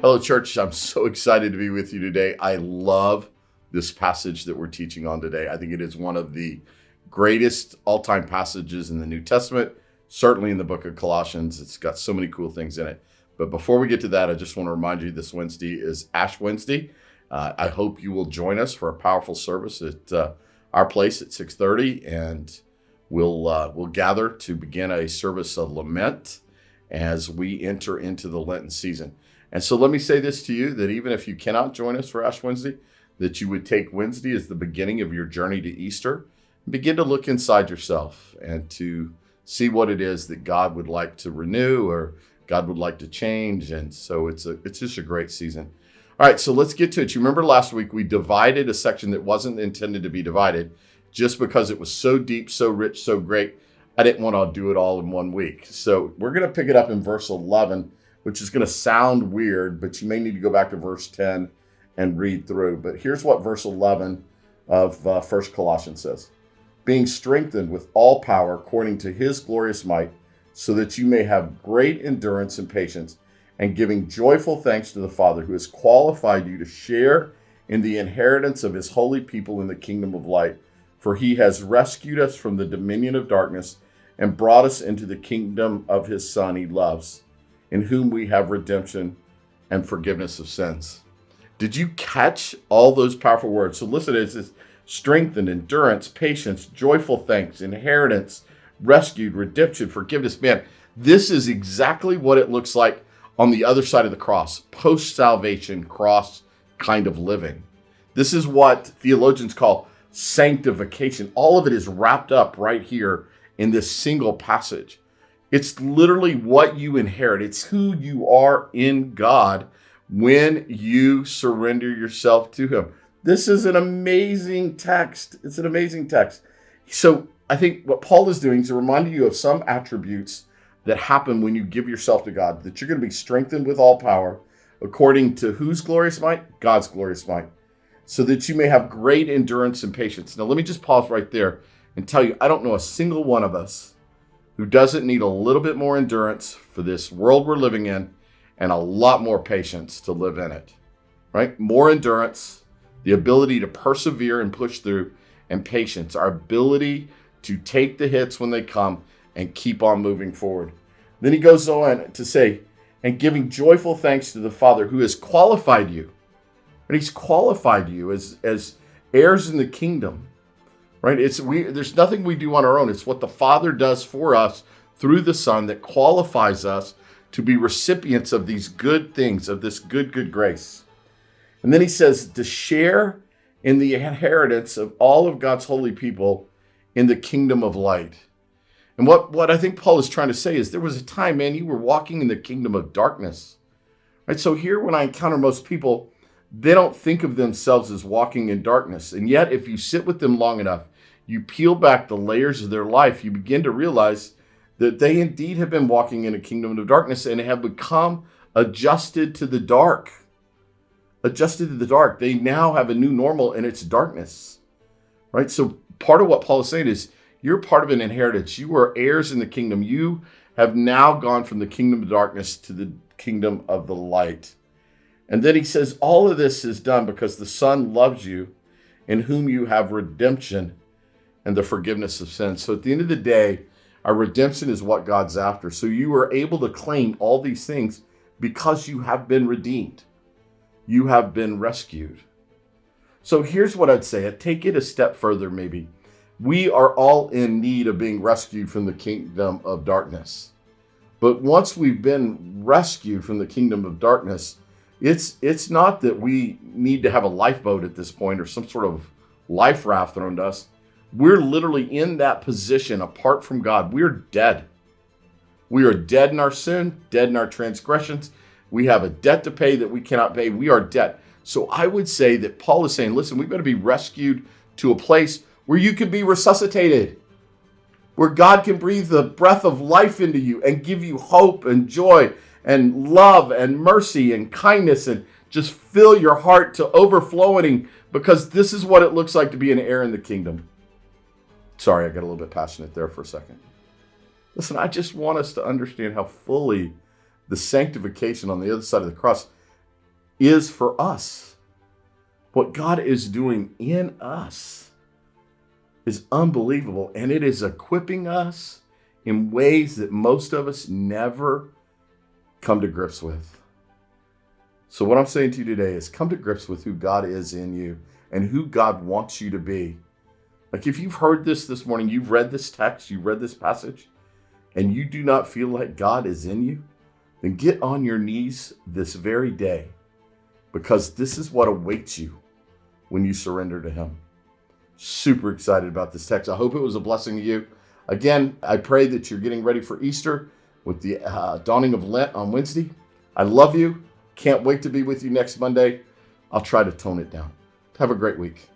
Hello, church. I'm so excited to be with you today. I love this passage that we're teaching on today. I think it is one of the greatest all-time passages in the New Testament, certainly in the book of Colossians. It's got so many cool things in it. But before we get to that, I just want to remind you this Wednesday is Ash Wednesday. I hope you will join us for a powerful service at our place at 6:30, and we'll gather to begin a service of lament as we enter into the Lenten season. And so let me say this to you, that even if you cannot join us for Ash Wednesday, that you would take Wednesday as the beginning of your journey to Easter and begin to look inside yourself and to see what it is that God would like to renew or God would like to change. And so it's just a great season. All right, so let's get to it. You remember last week we divided a section that wasn't intended to be divided just because it was so deep, so rich, so great. I didn't want to do it all in one week. So we're going to pick it up in verse 11, which is going to sound weird, but you may need to go back to verse 10 and read through. But here's what verse 11 of 1 Colossians says. Being strengthened with all power according to his glorious might, so that you may have great endurance and patience, and giving joyful thanks to the Father who has qualified you to share in the inheritance of his holy people in the kingdom of light. For he has rescued us from the dominion of darkness and brought us into the kingdom of his Son he loves, in whom we have redemption and forgiveness of sins. Did you catch all those powerful words? So listen, it's strengthened, endurance, patience, joyful thanks, inheritance, rescued, redemption, forgiveness. Man, this is exactly what it looks like on the other side of the cross, post-salvation cross kind of living. This is what theologians call sanctification. All of it is wrapped up right here in this single passage. It's literally what you inherit. It's who you are in God when you surrender yourself to him. This is an amazing text. It's an amazing text. So I think what Paul is doing is reminding you of some attributes that happen when you give yourself to God, that you're going to be strengthened with all power according to whose glorious might? God's glorious might, so that you may have great endurance and patience. Now, let me just pause right there and tell you, I don't know a single one of us who doesn't need a little bit more endurance for this world we're living in and a lot more patience to live in it, right? More endurance, the ability to persevere and push through, and patience, our ability to take the hits when they come and keep on moving forward. Then he goes on to say, and giving joyful thanks to the Father who has qualified you. And he's qualified you as heirs in the kingdom. Right? There's nothing we do on our own. It's what the Father does for us through the Son that qualifies us to be recipients of these good things, of this good grace. And then he says to share in the inheritance of all of God's holy people in the kingdom of light. And what I think Paul is trying to say is there was a time, man, you were walking in the kingdom of darkness. Right? So here when I encounter most people, they don't think of themselves as walking in darkness. And yet if you sit with them long enough, you peel back the layers of their life, you begin to realize that they indeed have been walking in a kingdom of darkness and have become adjusted to the dark. Adjusted to the dark. They now have a new normal and it's darkness. Right? So part of what Paul is saying is you're part of an inheritance. You are heirs in the kingdom. You have now gone from the kingdom of darkness to the kingdom of the light. And then he says all of this is done because the Son loves you, in whom you have redemption and the forgiveness of sins. So at the end of the day, our redemption is what God's after. So you are able to claim all these things because you have been redeemed. You have been rescued. So here's what I'd say. I'd take it a step further maybe. We are all in need of being rescued from the kingdom of darkness. But once we've been rescued from the kingdom of darkness, it's not that we need to have a lifeboat at this point or some sort of life raft thrown to us. We're literally in that position apart from God. We're dead. We are dead in our sin, dead in our transgressions. We have a debt to pay that we cannot pay. We are dead. So I would say that Paul is saying, listen, we've got to be rescued to a place where you can be resuscitated, where God can breathe the breath of life into you and give you hope and joy and love and mercy and kindness and just fill your heart to overflowing, because this is what it looks like to be an heir in the kingdom. Sorry, I got a little bit passionate there for a second. Listen, I just want us to understand how fully the sanctification on the other side of the cross is for us. What God is doing in us is unbelievable, and it is equipping us in ways that most of us never come to grips with. So what I'm saying to you today is come to grips with who God is in you and who God wants you to be. Like if you've heard this morning, you've read this text, you read this passage, and you do not feel like God is in you, then get on your knees this very day, because this is what awaits you when you surrender to him. Super excited about this text. I hope it was a blessing to you. Again, I pray that you're getting ready for Easter with the dawning of Lent on Wednesday. I love you. Can't wait to be with you next Monday. I'll try to tone it down. Have a great week.